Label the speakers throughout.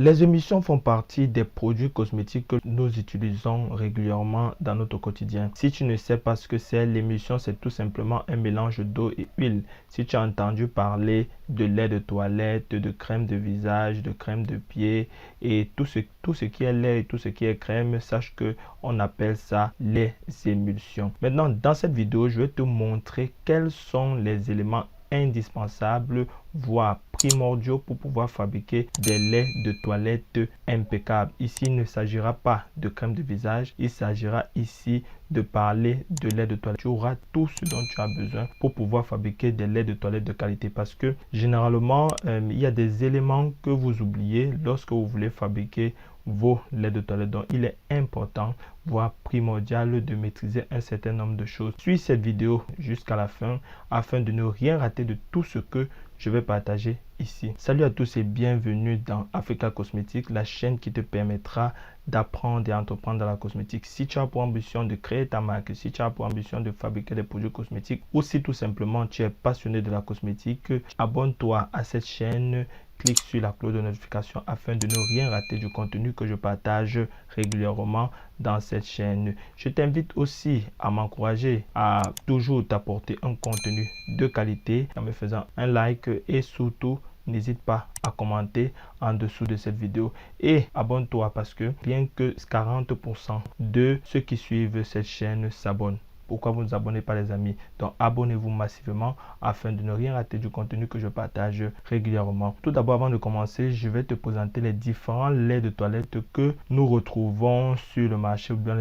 Speaker 1: Les émulsions font partie des produits cosmétiques que nous utilisons régulièrement dans notre quotidien. Si tu ne sais pas ce que c'est, l'émulsion, c'est tout simplement un mélange d'eau et huile. Si tu as entendu parler de lait de toilette, de crème de visage, de crème de pied et tout ce qui est lait et tout ce qui est crème, sache que on appelle ça les émulsions. Maintenant, dans cette vidéo, je vais te montrer quels sont les éléments indispensables, voire primordiaux pour pouvoir fabriquer des laits de toilette impeccables. Ici, il ne s'agira pas de crème de visage, il s'agira ici de parler de lait de toilette. Tu auras tout ce dont tu as besoin pour pouvoir fabriquer des laits de toilette de qualité parce que généralement, il y a des éléments que vous oubliez lorsque vous voulez fabriquer vos laits de toilette. Donc, il est important, voire primordial de maîtriser un certain nombre de choses. Suis cette vidéo jusqu'à la fin afin de ne rien rater de tout ce que je vais partager ici. Salut à tous et bienvenue dans Africa Cosmétique, la chaîne qui te permettra d'apprendre et entreprendre dans la cosmétique. Si tu as pour ambition de créer ta marque, si tu as pour ambition de fabriquer des produits cosmétiques ou si tout simplement tu es passionné de la cosmétique, abonne-toi à cette chaîne. Clique sur la cloche de notification afin de ne rien rater du contenu que je partage régulièrement dans cette chaîne. Je t'invite aussi à m'encourager à toujours t'apporter un contenu de qualité en me faisant un like et surtout n'hésite pas à commenter en dessous de cette vidéo et abonne-toi parce que rien que 40% de ceux qui suivent cette chaîne s'abonnent. Pourquoi vous ne vous abonnez pas les amis? Donc abonnez-vous massivement afin de ne rien rater du contenu que je partage régulièrement. Tout d'abord, avant de commencer, je vais te présenter les différents laits de toilette que nous retrouvons sur le marché ou bien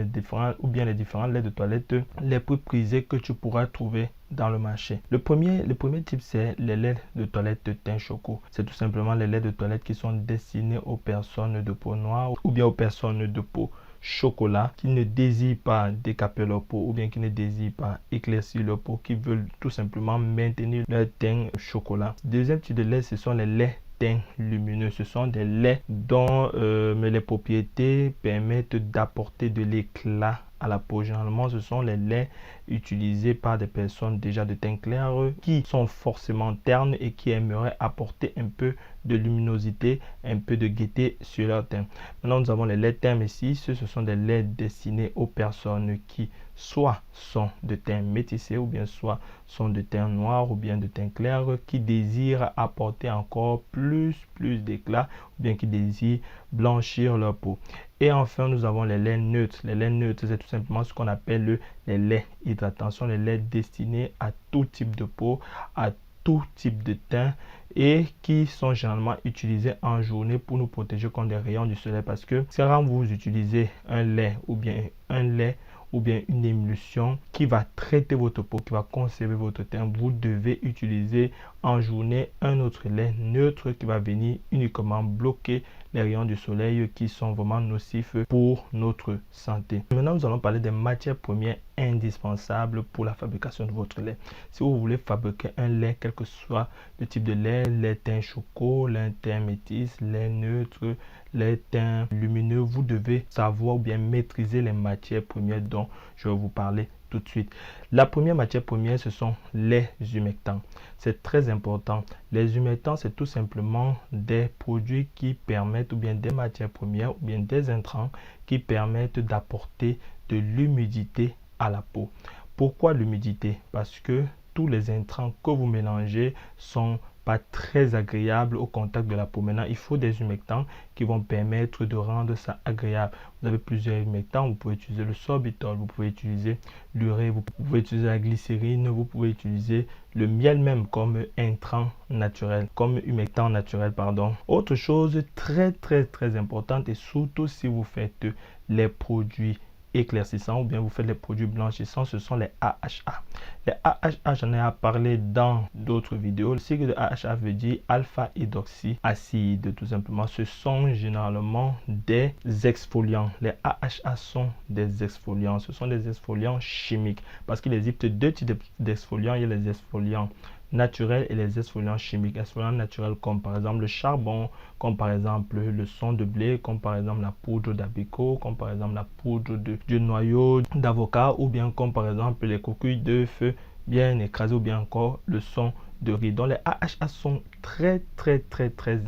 Speaker 1: les différents laits de toilette les plus prisés que tu pourras trouver dans le marché. Le premier type, c'est les laits de toilette teint choco. C'est tout simplement les laits de toilette qui sont destinés aux personnes de peau noire ou bien aux personnes de peau chocolat qui ne désirent pas décaper leur peau ou bien qui ne désirent pas éclaircir leur peau, qui veulent tout simplement maintenir leur teint chocolat. Deuxième type de lait, ce sont les laits teint lumineux. Ce sont des laits dont les propriétés permettent d'apporter de l'éclat à la peau. Généralement, ce sont les laits utilisés par des personnes déjà de teint clair qui sont forcément ternes et qui aimeraient apporter un peu de luminosité, un peu de gaieté sur leur teint. Maintenant, nous avons les laits termes ici. Ce sont des laits destinés aux personnes qui soit sont de teint métissé ou bien soit sont de teint noir ou bien de teint clair, qui désirent apporter encore plus d'éclat ou bien qui désirent blanchir leur peau. Et enfin, nous avons les laits neutres. Les laits neutres, c'est tout simplement ce qu'on appelle les laits hydratants. Ce sont les laits destinés à tout type de peau, à tout type de teint et qui sont généralement utilisés en journée pour nous protéger contre les rayons du soleil parce que quand vous utilisez un lait ou bien une émulsion qui va traiter votre peau, qui va conserver votre teint, vous devez utiliser en journée un autre lait neutre qui va venir uniquement bloquer les rayons du soleil qui sont vraiment nocifs pour notre santé. Maintenant, nous allons parler des matières premières indispensables pour la fabrication de votre lait. Si vous voulez fabriquer un lait, quel que soit le type de lait teint choco, lait teint métis, lait neutre, lait teint lumineux, vous devez savoir ou bien maîtriser les matières premières dont je vais vous parler tout de suite. La première matière première, ce sont les humectants. C'est très important. Les humectants, c'est tout simplement des produits qui permettent, ou bien des matières premières, ou bien des intrants qui permettent d'apporter de l'humidité à la peau. Pourquoi l'humidité? Parce que tous les intrants que vous mélangez sont pas très agréable au contact de la peau. Maintenant, il faut des humectants qui vont permettre de rendre ça agréable. Vous avez plusieurs humectants. Vous pouvez utiliser le sorbitol, vous pouvez utiliser l'urée, vous pouvez utiliser la glycérine, vous pouvez utiliser le miel même comme intrant naturel, comme humectant naturel, pardon. Autre chose très importante et surtout si vous faites les produits éclaircissants ou bien vous faites les produits blanchissants, ce sont les AHA. Les AHA, j'en ai parlé dans d'autres vidéos. Le sigle de AHA veut dire alpha hydroxyacide, tout simplement. Ce sont généralement des exfoliants. Les AHA sont des exfoliants. Ce sont des exfoliants chimiques parce qu'il existe deux types d'exfoliants. Il y a les exfoliants naturels et les exfoliants chimiques. Exfoliants naturels comme par exemple le charbon, comme par exemple le son de blé, comme par exemple la poudre d'abricot, comme par exemple la poudre de noyau d'avocat ou bien comme par exemple les coquilles d'œufs bien écrasées ou bien encore le son de riz. Donc les AHA sont très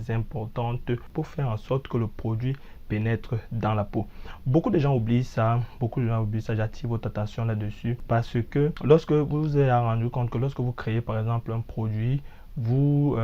Speaker 1: importantes pour faire en sorte que le produit pénètre dans la peau. Beaucoup de gens oublient ça, j'attire votre attention là-dessus parce que lorsque vous vous êtes rendu compte que lorsque vous créez par exemple un produit, vous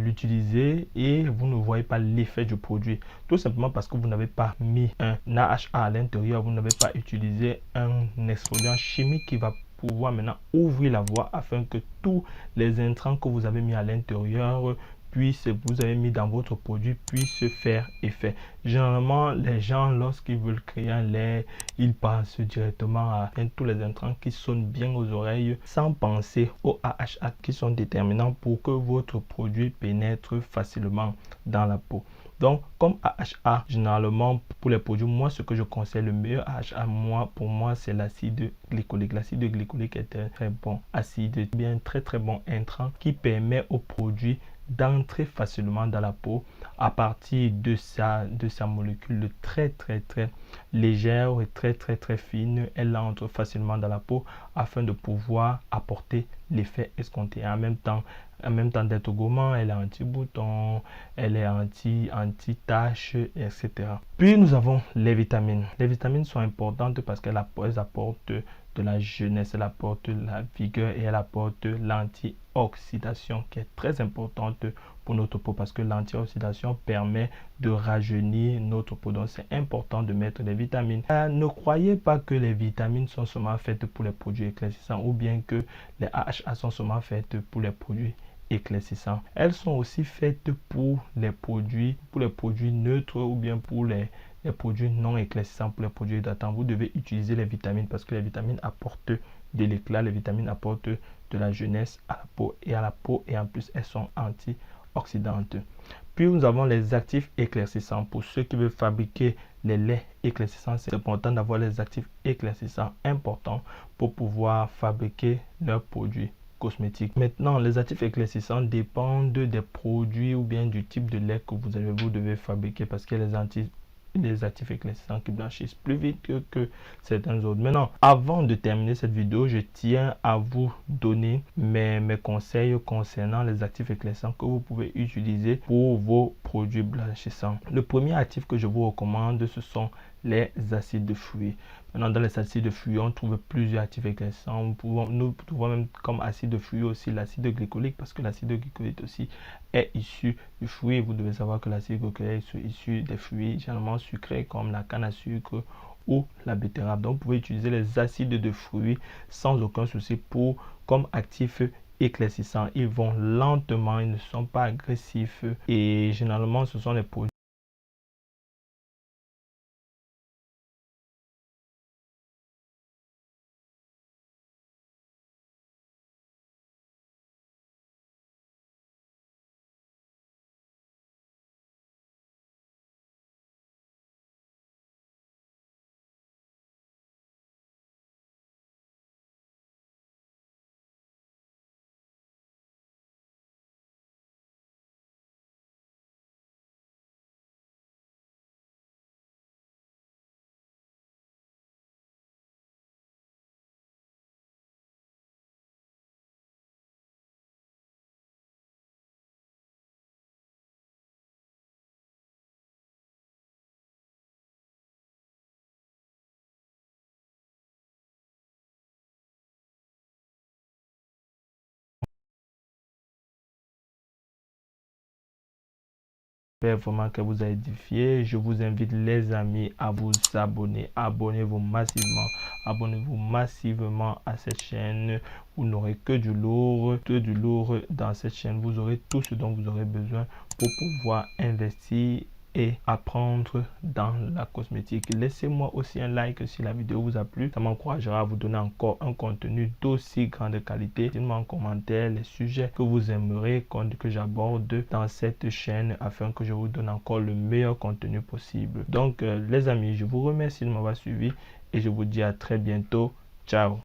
Speaker 1: l'utilisez et vous ne voyez pas l'effet du produit, tout simplement parce que vous n'avez pas mis un AHA à l'intérieur, vous n'avez pas utilisé un exfoliant chimique qui va pouvoir maintenant ouvrir la voie afin que tous les intrants que vous avez mis à l'intérieur vous avez mis dans votre produit puisse faire effet. Généralement, les gens, lorsqu'ils veulent créer un lait, ils pensent directement à tous les intrants qui sonnent bien aux oreilles sans penser aux AHA qui sont déterminants pour que votre produit pénètre facilement dans la peau. Donc, comme AHA, généralement, pour les produits, moi, ce que je conseille, le meilleur AHA, pour moi, c'est l'acide glycolique. L'acide glycolique est un très bon acide, bien très bon intrant qui permet au produit d'entrer facilement dans la peau à partir de sa molécule très légère et très fine. Elle entre facilement dans la peau afin de pouvoir apporter l'effet escompté. En même temps d'être gourmand, elle est anti-bouton, elle est anti-tache, etc. Puis nous avons les vitamines. Les vitamines sont importantes parce qu'elles apportent de la jeunesse, elle apporte la vigueur et elle apporte l'antioxydation qui est très importante pour notre peau parce que l'antioxydation permet de rajeunir notre peau. Donc c'est important de mettre des vitamines. Ne croyez pas que les vitamines sont seulement faites pour les produits éclaircissants ou bien que les AHA sont seulement faites pour les produits éclaircissants. Elles sont aussi faites pour les produits neutres ou bien pour les produits non éclaircissants, pour les produits hydratants. Vous devez utiliser les vitamines parce que les vitamines apportent de l'éclat, les vitamines apportent de la jeunesse à la peau et en plus elles sont antioxydantes. Puis nous avons les actifs éclaircissants. Pour ceux qui veulent fabriquer les laits éclaircissants, c'est important d'avoir les actifs éclaircissants importants pour pouvoir fabriquer leurs produits cosmétiques. Maintenant, les actifs éclaircissants dépendent des produits ou bien du type de lait que vous devez fabriquer parce que les actifs éclaircissants qui blanchissent plus vite que certains autres. Maintenant, avant de terminer cette vidéo, je tiens à vous donner mes conseils concernant les actifs éclaircissants que vous pouvez utiliser pour vos produits blanchissants. Le premier actif que je vous recommande, ce sont les acides de fruits. Maintenant, dans les acides de fruits, on trouve plusieurs actifs éclaircissants. Nous trouvons même comme acide de fruits aussi l'acide glycolique parce que l'acide glycolique aussi est issu du fruit. Vous devez savoir que l'acide glycolique est issu des fruits généralement sucrés comme la canne à sucre ou la betterave. Donc, vous pouvez utiliser les acides de fruits sans aucun souci comme actifs éclaircissants. Ils vont lentement, ils ne sont pas agressifs et généralement, ce sont les produits vraiment que vous a édifié. Je vous invite les amis à vous abonner. Abonnez-vous massivement à cette chaîne. Vous n'aurez que du lourd dans cette chaîne. Vous aurez tout ce dont vous aurez besoin pour pouvoir investir et apprendre dans la cosmétique. Laissez-moi aussi un like si la vidéo vous a plu. Ça m'encouragera à vous donner encore un contenu d'aussi grande qualité. Dites-moi en commentaire les sujets que vous aimeriez que j'aborde dans cette chaîne afin que je vous donne encore le meilleur contenu possible. Donc les amis, je vous remercie de m'avoir suivi et je vous dis à très bientôt. Ciao.